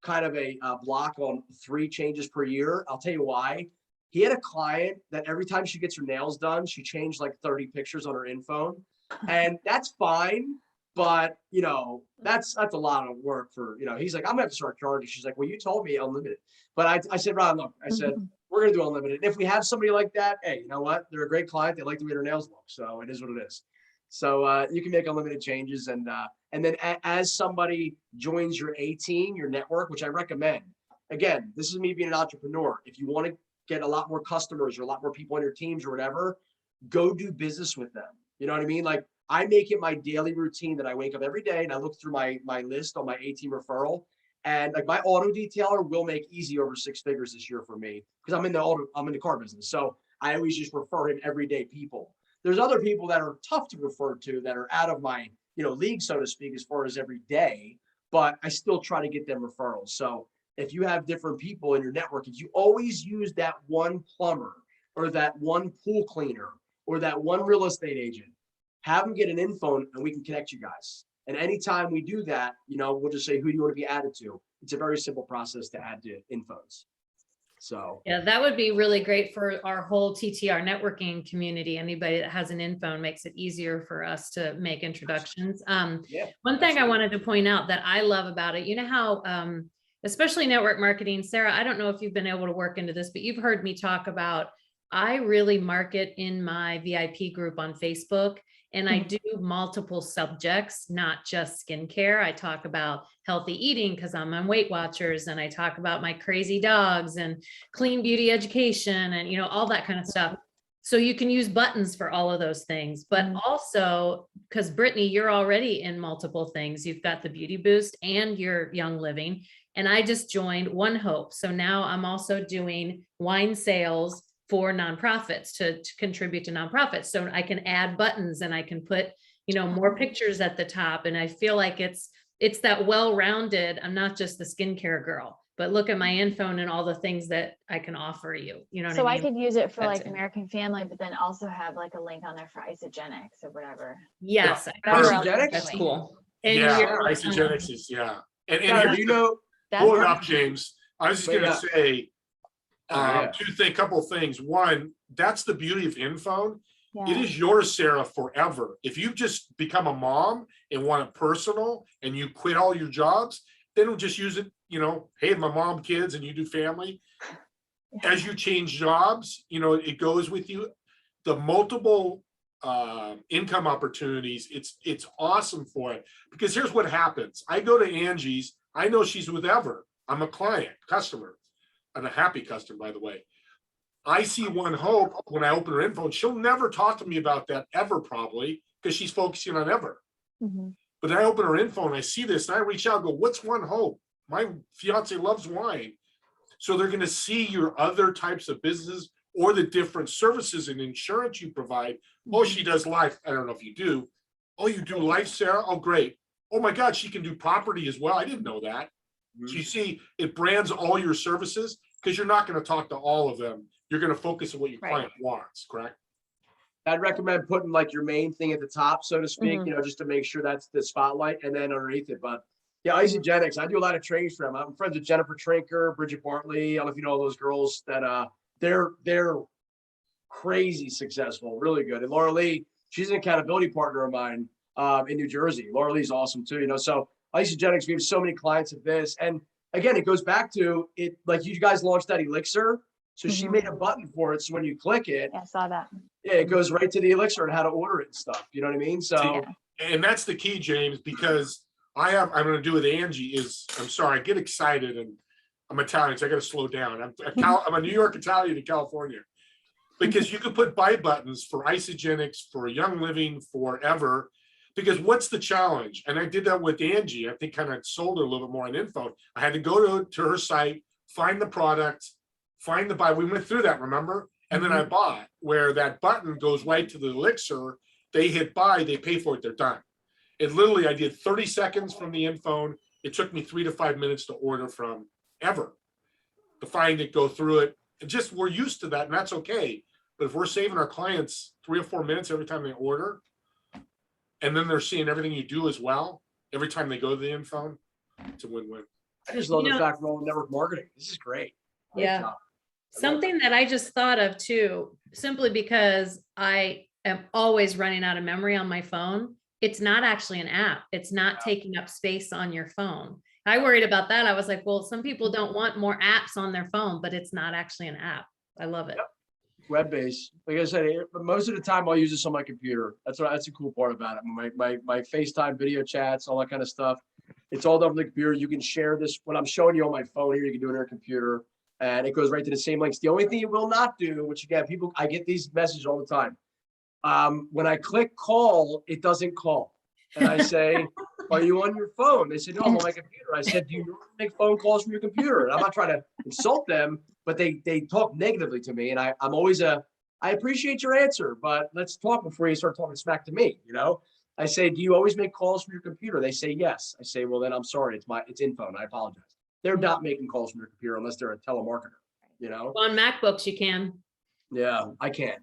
kind of a block on 3 changes per year. I'll tell you why. He had a client that every time she gets her nails done, she changed like 30 pictures on her in-phone. And that's fine. But, you know, that's a lot of work for, you know, he's like, I'm gonna have to start charging. She's like, well, you told me unlimited. But I said, Ron, look, I said, we're gonna do unlimited. And if we have somebody like that, hey, you know what? They're a great client. They like the way their nails look. So it is what it is. So you can make unlimited changes. And then as somebody joins your A team, your network, which I recommend, again, this is me being an entrepreneur. If you want to get a lot more customers or a lot more people on your teams or whatever, go do business with them. You know what I mean? Like, I make it my daily routine that I wake up every day and I look through my list on my A team referral, and like my auto detailer will make easy over 6 figures this year for me because I'm in the car business. So I always just refer him everyday people. There's other people that are tough to refer to that are out of my, you know, league, so to speak, as far as every day, but I still try to get them referrals. So if you have different people in your network, if you always use that one plumber or that one pool cleaner or that one real estate agent, have them get an in-phone and we can connect you guys. And anytime we do that, you know, we'll just say, who do you want to be added to? It's a very simple process to add to in-phones. So Yeah, that would be really great for our whole TTR networking community. Anybody that has an in-phone makes it easier for us to make introductions. yeah, One thing I absolutely. wanted to point out that I love about it, you know how, especially network marketing, Sarah, I don't know if you've been able to work into this, but you've heard me talk about, I really market in my VIP group on Facebook. And I do multiple subjects, not just skincare. I talk about healthy eating because I'm on Weight Watchers, and I talk about my crazy dogs and clean beauty education and, you know, all that kind of stuff. So you can use buttons for all of those things, but also because Brittany, you're already in multiple things. You've got the Beauty Boost and your Young Living. And I just joined One Hope. So now I'm also doing wine sales for nonprofits to contribute to nonprofits. So I can add buttons and I can put, you know, more pictures at the top. And I feel like it's that well-rounded, I'm not just the skincare girl, but look at my in-phone and all the things that I can offer you. You know what So I I mean? could use it for That's like it. American Family, but then also have like a link on there for Isogenics or whatever. Yes. Isogenics? That's cool. And Yeah, you're, Isogenics is, yeah. And Sarah, here's do you know? That's pull it perfect. up, James. I was just Wait, gonna yeah. say, Yeah. couple of things. One, that's the beauty of in-phone. It Yeah. is yours, Sarah, forever. If you just become a mom and want it personal and you quit all your jobs, then we'll just use it, you know, hey, my mom, kids, and you do family. As you change jobs, you know, it goes with you. The multiple income opportunities, it's awesome for it. Because here's what happens. I go to Angie's, I know she's with Ever. I'm a client, customer. I'm a happy customer, by the way. I see One Hope when I open her info, she'll never talk to me about that ever, probably, because she's focusing on Ever. Mhm. But I open her info and I see this and I reach out and go, what's One Hope? My fiance loves wine. So they're going to see your other types of business or the different services and insurance you provide. Oh, she does life. I don't know if you do. Oh, you do life, Sarah? Oh, great. Oh my God, she can do property as well. I didn't know that. So you see, it brands all your services because you're not going to talk to all of them. You're going to focus on what your Right. client wants, correct? I'd recommend putting like your main thing at the top, so to speak, Mhm. you know, just to make sure that's the spotlight, and then underneath it. But yeah, Isogenics, I do a lot of trainings for them. I'm friends with Jennifer Trinker, Bridget Bartley. I don't know if you know all those girls that they're crazy successful, really good. And Laura Lee, she's an accountability partner of mine in New Jersey. Laura Lee's awesome too, you know. So Isogenics, we have so many clients of this. And again, it goes back to it, like you guys launched that Elixir. So she made a button for it. So when you click it, Yeah, I saw that. yeah, it goes right to the Elixir and how to order it and stuff. You know what I mean? So Yeah. And that's the key, James, because I'm going to do with Angie is, I'm sorry, I get excited and I'm Italian, so I got to slow down. I'm a New York Italian in California. Because you could put buy buttons for Isogenics, for Young Living, forever. Because what's the challenge? And I did that with Angie. I think kind of sold her a little bit more on info. I had to go to her site, find the product, find the buy. We went through that, remember? And then I bought, where that button goes right to the Elixir. They hit buy, they pay for it, they're done. It literally, I did 30 seconds from the info. It took me 3 to 5 minutes to order from ever to find it, go through it. And just, we're used to that, and that's okay. But if we're saving our clients 3 or 4 minutes every time they order, and then they're seeing everything you do as well, every time they go to the In-Phone, it's a win-win. I just love You the know- fact we're all in network marketing. This is great. Great Yeah. job. Something that I just thought of too, simply because I am always running out of memory on my phone. It's not actually an app. It's not taking up space on your phone. I worried about that. I was like, well, some people don't want more apps on their phone, but it's not actually an app. I love it. Yep. Web-based. Like I said, most of the time I'll use this on my computer. That's the cool part about it. My FaceTime video chats, all that kind of stuff. It's all done on the computer. You can share this. When I'm showing you on my phone here, you can do it on your computer, and it goes right to the same links. The only thing it will not do, which again, I get these messages all the time. When I click call, it doesn't call. And I say, are you on your phone? They said, no, I'm on my computer. I said, do you normally make phone calls from your computer? And I'm not trying to insult them, but they talk negatively to me. And I'm always I appreciate your answer, but let's talk before you start talking smack to me. I say, do you always make calls from your computer? They say, yes. I say, well, then I'm sorry. It's In-Phone. I apologize. They're not making calls from your computer unless they're a telemarketer, On MacBooks, you can. Yeah, I can.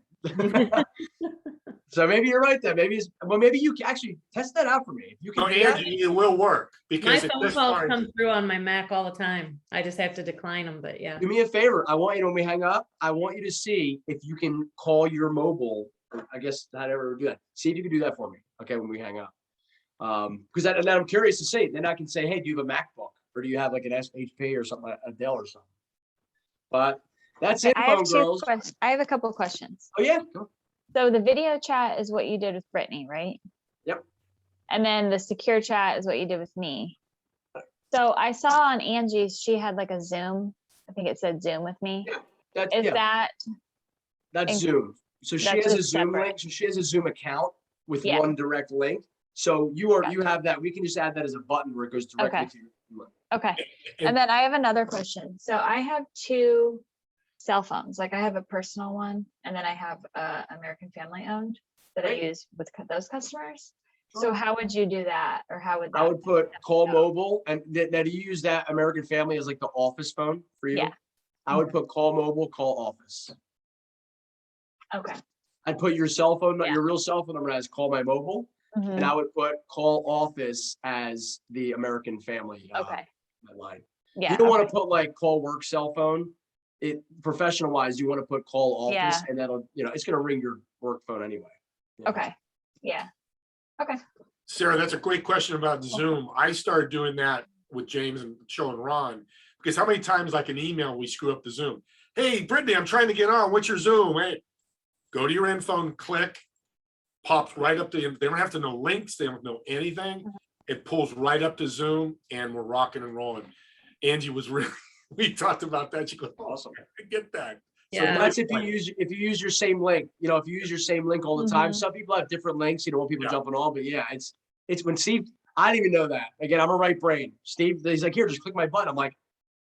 So maybe you're right then. Maybe you can actually test that out for me. If you can No, do that. Angie, it will work My because it phone just calls finds come it. through on my Mac all the time. I just have to decline them, but yeah. Do me a favor. I want you, when we hang up, I want you to see if you can call your mobile. I guess not ever do that. See if you can do that for me. Okay, when we hang up. Because and then I'm curious to see. Then I can say, hey, do you have a MacBook or do you have like an HP or something, a Dell or something? But that's it, I have phone two girls. questions. I have a couple questions. Oh yeah. Go. So the video chat is what you did with Brittany, right? Yep. And then the secure chat is what you did with me. So I saw on Angie's, she had like a Zoom. I think it said Zoom with me. That's Is that's and- Zoom. So she that's has a just Zoom separate. link. So she has a Zoom account with Yeah. one direct link. So you Gotcha. have that. We can just add that as a button where it goes directly Okay. to your link. okay? And- And then I have another question. So I have two cell phones. Like I have a personal one, and then I have American Family owned that I Great. use with those customers. So Sure. how would you do that, or how would that? I would put call Yeah. mobile, and now do you use that American Family as like the office phone for you? Yeah. I would put call mobile, call office. Okay. I'd put your cell phone, Yeah. your real cell phone number as call my mobile, Mhm. and I would put call office as the American Family Okay. line. Yeah. You don't want okay. to put like call work cell phone. It professional wise, you want to put call office, Yeah. and that'll it's gonna ring your work phone anyway. Yeah. Okay. Yeah. Okay. Sarah, that's a great question about Zoom. I started doing that with James and Joe and Ron, because how many times like an email, we screw up the Zoom. Hey, Brittany, I'm trying to get on. What's your Zoom? Hey, go to your In-Phone, click, pops right up to, they don't have to know links. They don't know anything. It pulls right up to Zoom and we're rocking and rolling. Angie was really, we talked about that. She goes, Awesome. I get that. So Yeah. That's if you use your same link. If you use your same link all the time. Mhm. Some people have different links. You don't want people Yeah. jumping on, but yeah, it's when Steve. I didn't even know that. Again, I'm a right brain. Steve, he's like, here, just click my button. I'm like,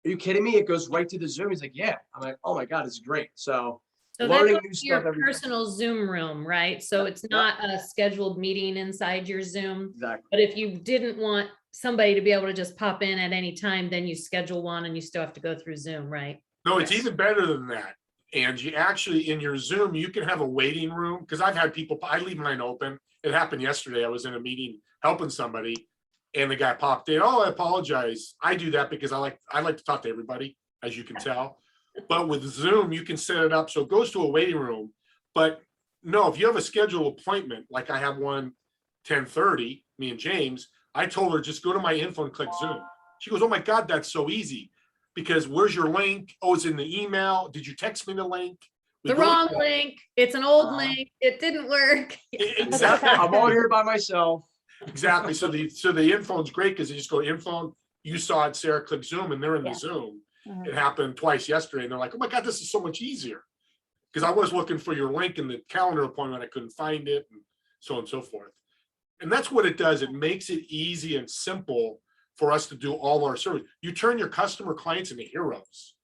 are you kidding me? It goes right to the Zoom. He's like, yeah. I'm like, oh my god, it's great. So So learning that's new your stuff every day. personal Zoom room, right? So it's not a scheduled meeting inside your Zoom. Exactly. But if you didn't want somebody to be able to just pop in at any time, then you schedule one and you still have to go through Zoom, right? No, it's Yes. even better than that, Angie. Actually, in your Zoom, you can have a waiting room, because I've had people, I leave mine open. It happened yesterday. I was in a meeting helping somebody and the guy popped in. Oh, I apologize. I do that because I like to talk to everybody, as you can tell. But with Zoom, you can set it up so it goes to a waiting room. But no, if you have a scheduled appointment, like I have one 10:30, me and James, I told her, just go to my info and click Zoom. She goes, oh my God, that's so easy. Because where's your link? Oh, it's in the email. Did you text me the link? We The go to- wrong link. It's an old Uh-huh. link. It didn't work. Exactly. I'm all here by myself. Exactly. So the In-Phone's great because you just go In-Phone. You saw it, Sarah, click Zoom, and they're in Yeah. the Zoom. Mhm. It happened twice yesterday, and they're like, "Oh my God, this is so much easier." Because I was looking for your link in the calendar appointment, I couldn't find it, and so on and so forth. And that's what it does. It makes it easy and simple for us to do all our service. You turn your customer clients into heroes.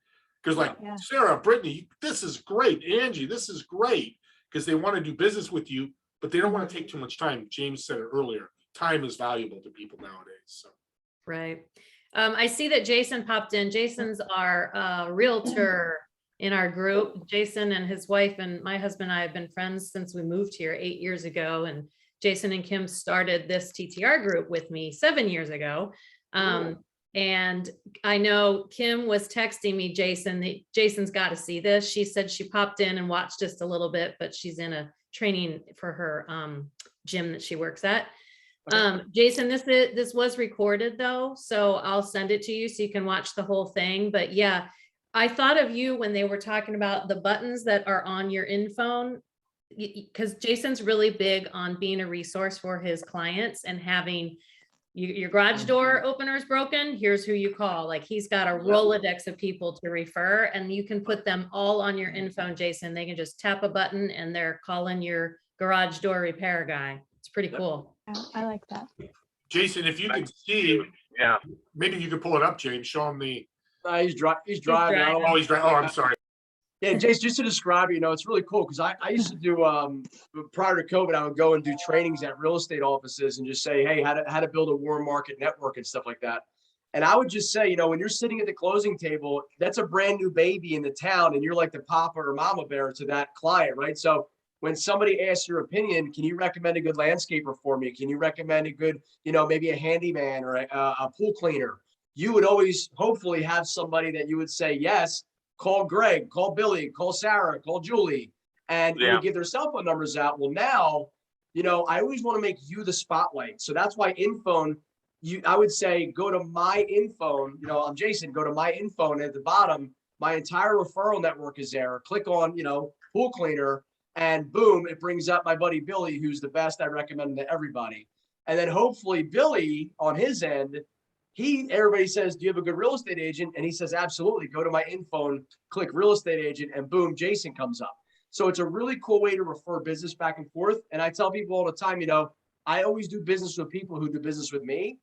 Because like Yeah. Sarah, Brittany, this is great. Angie, this is great. Because they want to do business with you, but they don't want to take too much time. James said it earlier. Time is valuable to people nowadays. So Right. I see that Jason popped in. Jason's our realtor in our group. Jason and his wife and my husband and I have been friends since we moved here 8 years ago. And Jason and Kim started this TTR group with me 7 years ago. And I know Kim was texting me, Jason, that Jason's got to see this. She said she popped in and watched just a little bit, but she's in a training for her gym that she works at. Jason, this was recorded though, so I'll send it to you so you can watch the whole thing. But yeah, I thought of you when they were talking about the buttons that are on your in-phone, because Jason's really big on being a resource for his clients and having your garage door opener is broken. Here's who you call. Like he's got a Rolodex of people to refer, and you can put them all on your in-phone, Jason. They can just tap a button and they're calling your garage door repair guy. It's pretty cool. I like that. Jason, if you could see, Yeah. maybe you could pull it up, James, show him the, He's driving. driving. oh, he's right. Oh, I'm sorry. Yeah, Jason, just to describe it, it's really cool because I used to do prior to COVID, I would go and do trainings at real estate offices and just say, hey, how to build a warm market network and stuff like that. And I would just say, when you're sitting at the closing table, that's a brand new baby in the town, and you're like the papa or mama bear to that client, right? So when somebody asks your opinion, can you recommend a good landscaper for me? Can you recommend a good, maybe a handyman or a pool cleaner? You would always hopefully have somebody that you would say, yes, call Greg, call Billy, call Sarah, call Julie, and you would give their cell phone numbers out. Well, now, I always want to make you the spotlight. So that's why in-phone, I would say, go to my in-phone, I'm Jason, go to my in-phone at the bottom, my entire referral network is there. Click on, pool cleaner, and boom, it brings up my buddy Billy, who's the best. I recommend to everybody. And then hopefully Billy on his end, everybody says, do you have a good real estate agent? And he says, absolutely. Go to my in-phone, click real estate agent, and boom, Jason comes up. So it's a really cool way to refer business back and forth. And I tell people all the time, I always do business with people who do business with me.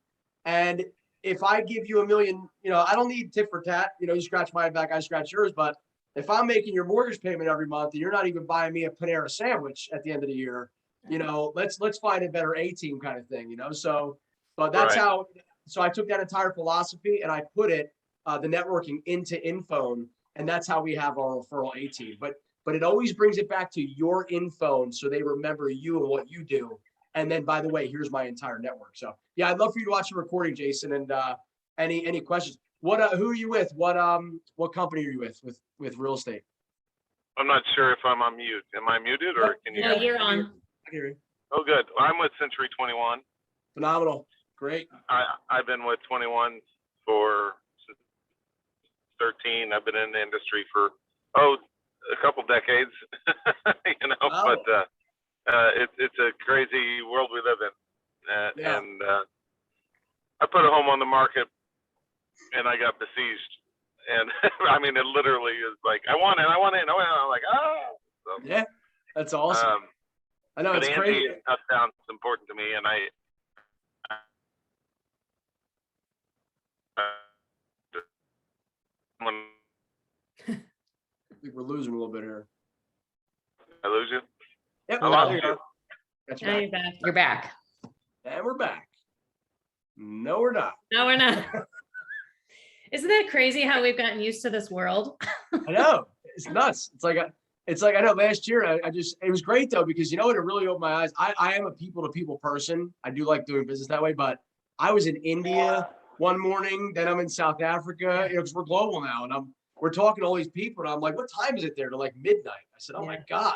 And if I give you $1 million, I don't need tit for tat, you scratch my back, I scratch yours. But if I'm making your mortgage payment every month and you're not even buying me a Panera sandwich at the end of the year, let's find a better A-team kind of thing, So, but that's Right. how. So I took that entire philosophy and I put it, the networking into in-phone, and that's how we have our referral A-team. But it always brings it back to your in-phone, so they remember you and what you do. And then, by the way, here's my entire network. So yeah, I'd love for you to watch the recording, Jason. And any questions? Who are you with? What company are you with real estate? I'm not sure if I'm on mute. Am I muted or can you No, hear me? you're on. I hear you. Oh, good. Well, I'm with Century 21. Phenomenal. Great. I've been with 21 for since 13. I've been in the industry for a couple decades, Wow. but it's a crazy world we live in. Yeah. And I put a home on the market and I got besieged. And I mean, it literally is like, I want it. And I'm like, So, Yeah, that's awesome. I know but it's Andy crazy. and Uptown is important to me, and I think we're losing a little bit here. lose you. Yep. I lost there you. Got you Now back. you're back. You're back. And we're back. No, we're not. No, we're not. Isn't that crazy how we've gotten used to this world? I know. It's nuts. It's like I know last year it was great though, because it really opened my eyes. I am a people to people person. I do like doing business that way, but I was in India one morning, then I'm in South Africa, because we're global now, and we're talking to all these people, and I'm like, what time is it there? To like midnight. I said, oh my God,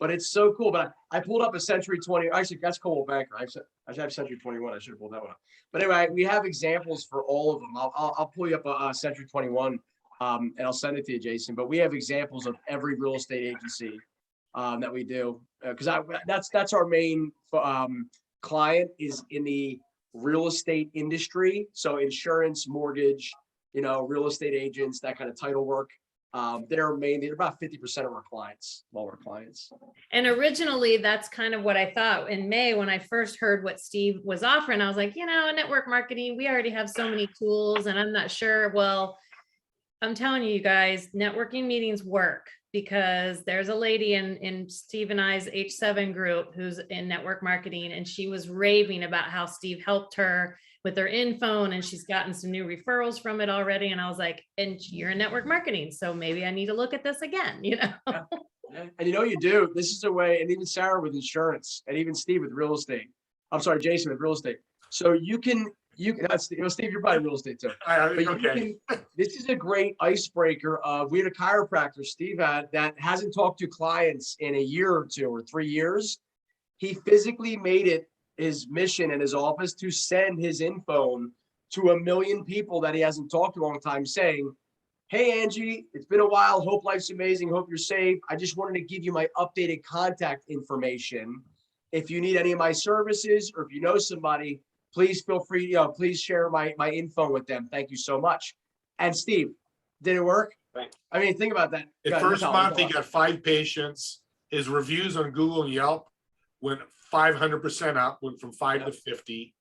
but it's so cool. But I pulled up a Century 20. Actually, that's Coldwell Banker. I should have Century 21. I should have pulled that one up. But anyway, we have examples for all of them. I'll pull you up a Century 21, and I'll send it to you, Jason. But we have examples of every real estate agency that we do, because that's our main client is in the real estate industry. So insurance, mortgage, real estate agents, that kind of title work. They're about 50% of our clients, smaller clients. And originally, that's kind of what I thought in May when I first heard what Steve was offering. I was like, network marketing, we already have so many tools and I'm not sure. Well, I'm telling you guys, networking meetings work. because there's a lady in Steve and I's H7 group who's in network marketing, and she was raving about how Steve helped her with her in-phone, and she's gotten some new referrals from it already. And I was like, and you're in network marketing, so maybe I need to look at this again, you know? And you know, you do. This is a way, and even Sarah with insurance, and even Steve with real estate. I'm sorry, Jason with real estate. So you can, Steve, you're probably real estate too. But you Okay. this is a great icebreaker of, we had a chiropractor, Steve had, that hasn't talked to clients in a year or 2 or 3 years. He physically made it his mission in his office to send his in-phone to 1 million people that he hasn't talked to in a long time, saying, hey, Angie, it's been a while. Hope life's amazing. Hope you're safe. I just wanted to give you my updated contact information. If you need any of my services, or if you know somebody, please feel free, please share my info with them. Thank you so much. And Steve, did it work? Right. I mean, think about that. The first month, he got 5 patients. His reviews on Google and Yelp went 500% up, went from 5 to 50.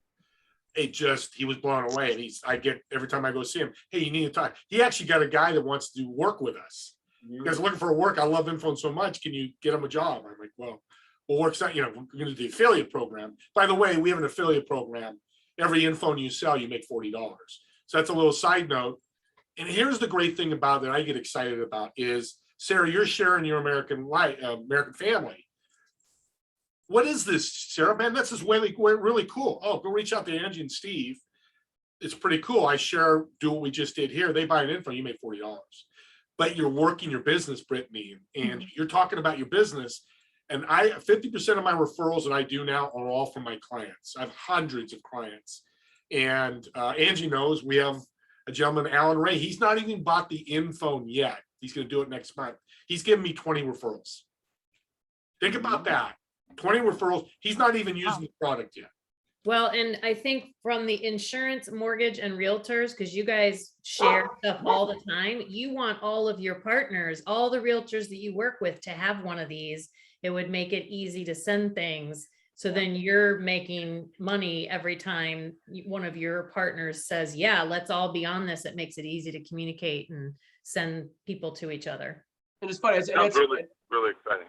He was blown away. And I get, every time I go see him, hey, you need to talk. He actually got a guy that wants to work with us. You guys are looking for work. I love in-phone so much. Can you get him a job? I'm like, well, we'll work out, we're going to do the affiliate program. By the way, we have an affiliate program. Every in-phone you sell, you make $40. So that's a little side note. And here's the great thing about that I get excited about is, Sarah, you're sharing your American family. What is this, Sarah? Man, this is really cool. Oh, go reach out to Angie and Steve. It's pretty cool. I do what we just did here. They buy an info, you make $40. But you're working your business, Brittany, and you're talking about your business. And 50% of my referrals that I do now are all from my clients. I have hundreds of clients. And Angie knows we have a gentleman, Alan Ray. He's not even bought the in-phone yet. He's going to do it next month. He's giving me 20 referrals. Think about that. 20 referrals. He's not even using the product yet. Well, and I think from the insurance, mortgage, and realtors, because you guys share stuff all the time, you want all of your partners, all the realtors that you work with, to have one of these. It would make it easy to send things. So then you're making money every time one of your partners says, yeah, let's all be on this. It makes it easy to communicate and send people to each other. And it's funny. It's really, really exciting.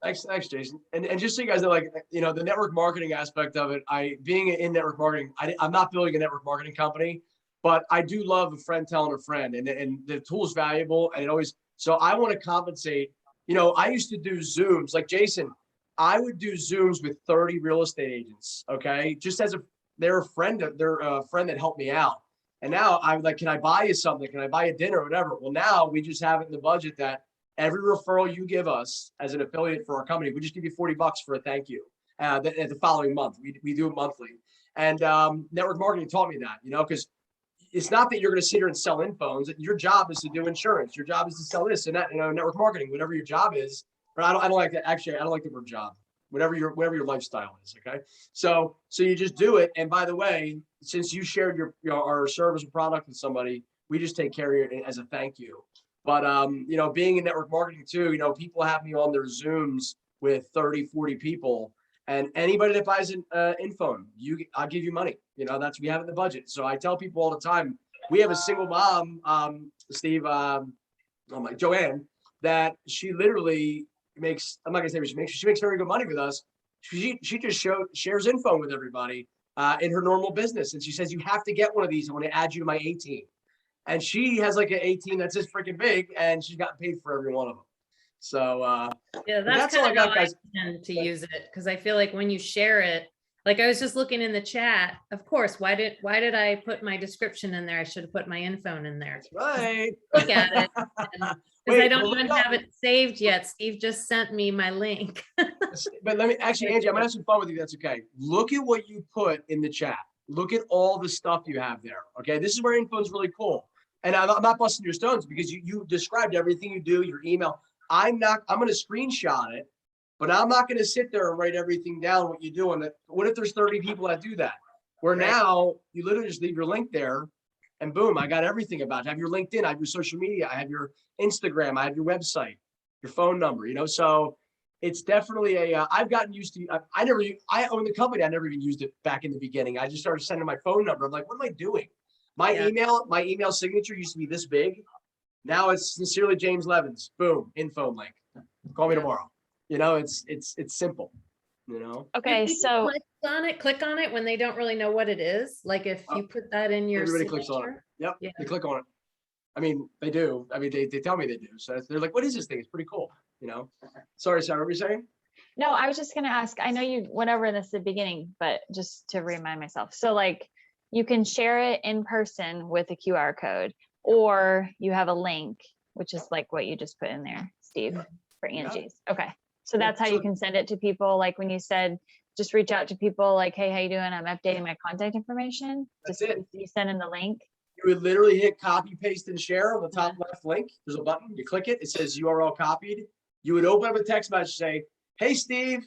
Thanks, Jason. And just so you guys know, like, the network marketing aspect of it, being in network marketing, I'm not building a network marketing company, but I do love a friend telling a friend, and the tool is valuable, and it always, so I want to compensate. I used to do Zooms, like Jason, I would do Zooms with 30 real estate agents. Okay. Just as they're a friend that helped me out. And now I'm like, can I buy you something? Can I buy you dinner or whatever? Well, now we just have it in the budget that every referral you give us as an affiliate for our company, we just give you $40 for a thank you the following month. We do it monthly. And network marketing taught me that, because it's not that you're going to sit here and sell in-phones. Your job is to do insurance. Your job is to sell this and that, network marketing, whatever your job is. Or I don't like that. Actually, I don't like the word job, whatever your lifestyle is. Okay. So you just do it. And by the way, since you shared our service or product with somebody, we just take care of it as a thank you. But, being in network marketing too, people have me on their Zooms with 30, 40 people, and anybody that buys an in-phone, I'll give you money. That's, we have it in the budget. So I tell people all the time, we have a single mom, Steve, Joanne, that she literally makes, I'm not gonna say what she makes very good money with us. She just shares info with everybody in her normal business. And she says, you have to get one of these. I want to add you to my 18. And she has like an 18 that's just freaking big, and she's gotten paid for every one of them. So yeah, that's all I got, guys. I tend to use it because I feel like when you share it, like I was just looking in the chat, of course, why did I put my description in there? I should have put my info in there. That's right. Look at it. Because I don't even have it saved yet. Steve just sent me my link. But let me, actually, Angie, I'm gonna have some fun with you. That's okay. Look at what you put in the chat. Look at all the stuff you have there. Okay, this is where info is really cool. And I'm not busting your stones because you described everything you do, your email. I'm going to screenshot it, but I'm not going to sit there and write everything down what you do. And what if there's 30 people that do that? Where now you literally just leave your link there and boom, I got everything about it. I have your LinkedIn, I have your social media, I have your Instagram, I have your website, your phone number, so it's definitely I've gotten used to, I own the company. I never even used it back in the beginning. I just started sending my phone number. I'm like, what am I doing? My email signature used to be this big. Now it's sincerely James Levins. Boom, in-phone link. Call me tomorrow. You know, it's simple. You know. Okay, Do people so click on it when they don't really know what it is. Like if you put that in your Everybody clicks on it. signature. Yep, Yeah. they click on it. I mean, they do. I mean, they tell me they do. So they're like, "What is this thing? It's pretty cool." You know. Sorry, Sarah. What were you saying? no, I was just gonna ask, I know you went over this at the beginning, but just to remind myself. So like you can share it in person with a QR code, or you have a link, which is like what you just put in there, Steve, for Yeah. Angie's. Okay. So Yeah, that's how so- you can send it to people. Like when you said, just reach out to people like, hey, how you doing? I'm updating my contact information. That's Just it. you send in the link. You would literally hit copy, paste, and share on the top left link. There's a button. You click it. It says URL copied. You would open up a text message, say, "Hey, Steve,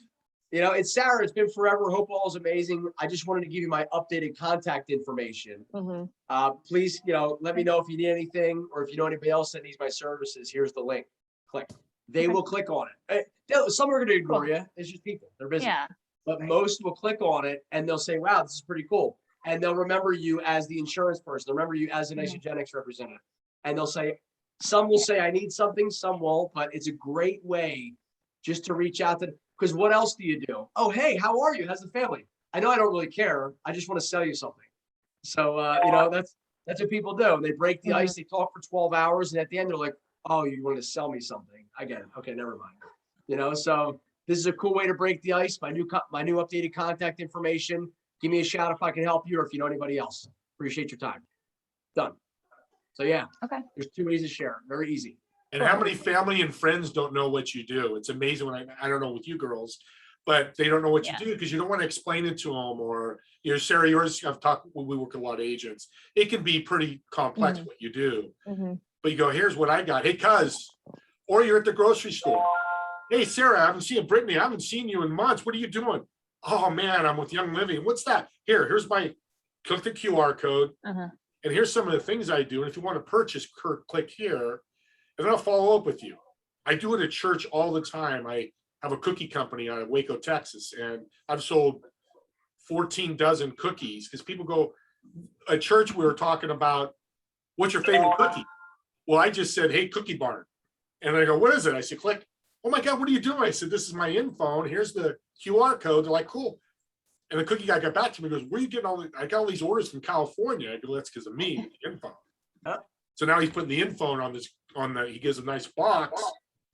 you know, it's Sarah. It's been forever. Hope all is amazing. I just wanted to give you my updated contact information. Mhm. Please, you know, let me know if you need anything or if you know anybody else that needs my services. Here's the link. Click." They Okay. will click on it. Some are going to ignore you. It's just people. They're busy. Yeah. But most will click on it and they'll say, "Wow, this is pretty cool." And they'll remember you as the insurance person. They'll remember you as an Isogenics representative. And they'll say, some will say, "I need something," some won't, but it's a great way just to reach out to, because what else do you do? "Oh, hey, how are you? How's the family?" I know I don't really care. I just want to sell you something. So, you know, that's what people do. They break the ice. They talk for 12 hours. And at the end, they're like, "Oh, you want to sell me something?" I get it. Okay, never mind. You know, so this is a cool way to break the ice. My new updated contact information. Give me a shout if I can help you or if you know anybody else. Appreciate your time. Done. So yeah. Okay. There's 2 ways to share. Very easy. And how many family and friends don't know what you do? It's amazing when I don't know with you girls, but they don't know what you Yeah. do because you don't want to explain it to them. Or, you know, Sarah, yours, I've talked, we work with a lot of agents. It can be pretty complex what you do, Mhm. but you go, "Here's what I got. Hey, cuz," or you're at the grocery store. "Hey, Sarah, I haven't seen Brittany. I haven't seen you in months. What are you doing?" "Oh man, I'm with Young Living." "What's that?" Here's my, click the QR code. Uh-huh. And here's some of the things I do. And if you want to purchase, click here, and then I'll follow up with you. I do it at church all the time. I have a cookie company out of Waco, Texas, and I've sold 14 dozen cookies because people go, at church, we were talking about, "What's your favorite cookie?" Well, I just said, "Hey, Cookie Barn." And I go, "What is it?" I said, "Click." "Oh my God, what are you doing?" I said, "This is my in-phone. Here's the QR code." They're like, "Cool." And the cookie guy got back to me, goes, "Where are you getting all I got all these orders from California." I go, "That's because of me, the in-phone." Huh? So now he's putting the in-phone he gives a nice box.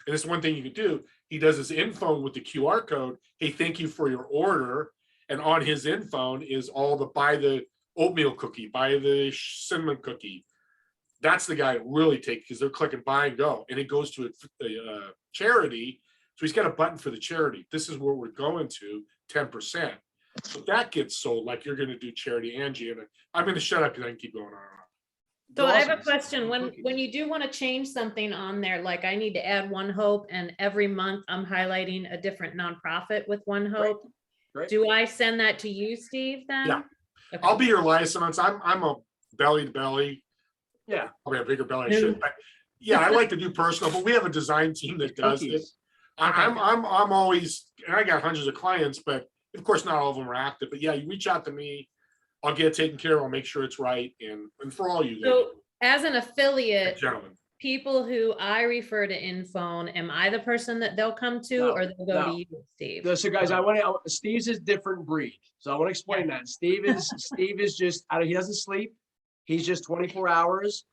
And it's one thing you could do. He does his in-phone with the QR code. "Hey, thank you for your order." And on his in-phone is all buy the oatmeal cookie, buy the cinnamon cookie. That's the guy that really takes, because they're clicking buy and go, and it goes to a charity. So he's got a button for the charity. This is where we're going to 10%. So that gets sold like you're going to do charity, Angie. And I'm going to shut up because I can keep going on. So I have a Awesome. question. When you do want to change something on there, like I need to add One Hope and every month I'm highlighting a different nonprofit with One Hope. Great. Do I send that to you, Steve, then? Yeah. Okay. I'll be your license. I'm a belly to belly. Yeah. Probably a bigger belly. I should. But yeah, I like to do personal, but we have a design team that does it. Cookies. I'm always, and I got hundreds of clients, but of course not all of them are active. But yeah, you reach out to me, I'll get it taken care of. I'll make sure it's right. And for all you So as an affiliate, gentlemen, people who I refer to in-phone, am I the person that they'll come to No, or they'll go no. to you, Steve? So guys, Steve's is different breed. So I want to explain that. Steve is just, he doesn't sleep. He's just 24 hours.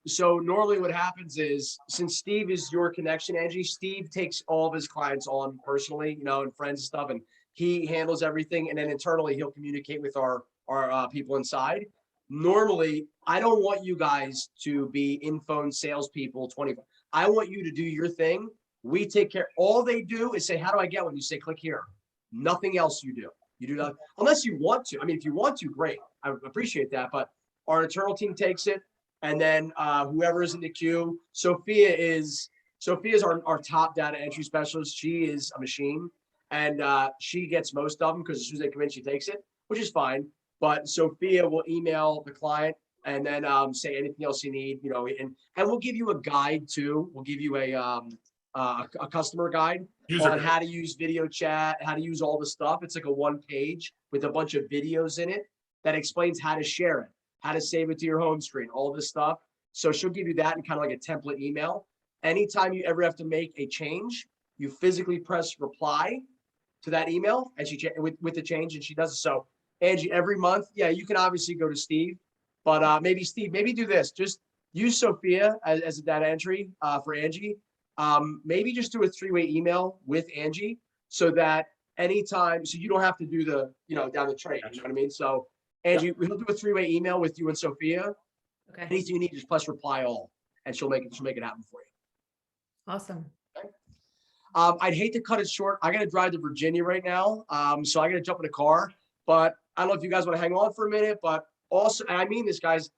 So normally what happens is, since Steve is your connection, Angie, Steve takes all of his clients on personally, you know, and friends and stuff, and he handles everything. And then internally he'll communicate with our people inside. Normally, I don't want you guys to be in-phone salespeople 24. I want you to do your thing. We take care. All they do is say, "How do I get one?" You say, "Click here." Nothing else you do. You do that unless you want to. I mean, if you want to, great. I appreciate that. But our internal team takes it. And then whoever is in the queue, Sophia is our top data entry specialist. She is a machine, and she gets most of them because as soon as they come in, she takes it, which is fine. But Sophia will email the client and then say anything else you need, you know, and we'll give you a guide too. We'll give you a customer guide on how to use video chat, how to use all the stuff. It's like a 1-page with a bunch of videos in it that explains how to share it, how to save it to your home screen, all this stuff. So she'll give you that in kind of like a template email. Anytime you ever have to make a change, you physically press reply to that email and she with the change, and she does it. So Angie, every month, yeah, you can obviously go to Steve, but maybe Steve, maybe do this. Just use Sophia as a data entry for Angie. Maybe just do a 3-way email with Angie so that anytime, so you don't have to do the, down the train, you know what I mean? So Angie, we'll do a 3-way email with you and Sophia. Okay, Anything you need, just press reply all, and she'll make it happen for you. awesome. I'd hate to cut it short. I got to drive to Virginia right now. So I got to jump in the car, but I don't know if you guys want to hang on for a minute, but also, and I mean this, guys,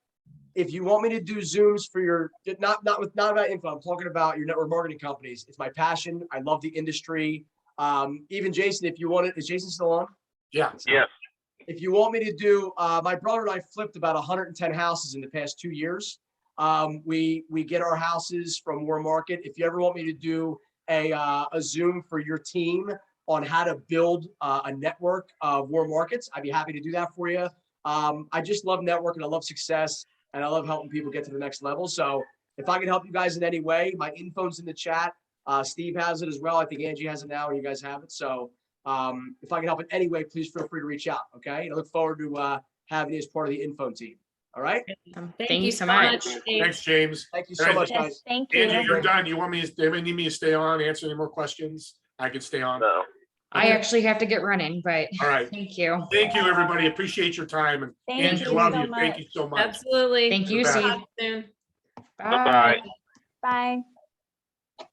if you want me to do Zooms for your, not about info, I'm talking about your network marketing companies. It's my passion. I love the industry. Even Jason, if you want it, is Jason still on? Yeah. Yes. If you want me to do, my brother and I flipped about 110 houses in the past 2 years. We get our houses from War Market. If you ever want me to do a Zoom for your team on how to build a network of War Markets, I'd be happy to do that for you. I just love networking. I love success, and I love helping people get to the next level. So if I can help you guys in any way, my info's in the chat. Steve has it as well. I think Angie has it now, and you guys have it. So if I can help in any way, please feel free to reach out. Okay. And I look forward to having you as part of the info team. All right. Thank you so much. Steve. Thanks, James. Thank you so much, Yes, guys. thank you. Angie, you're done. You want me to, need me to stay on, answer any more questions? I can stay on. No. I actually have to get running, but All right. thank you. Thank you, everybody. Appreciate your time. And Thank Angie, you love so you. Thank much. you so much. Absolutely. Thank you, Bye. Steve. Talk soon. Bye-bye. Bye.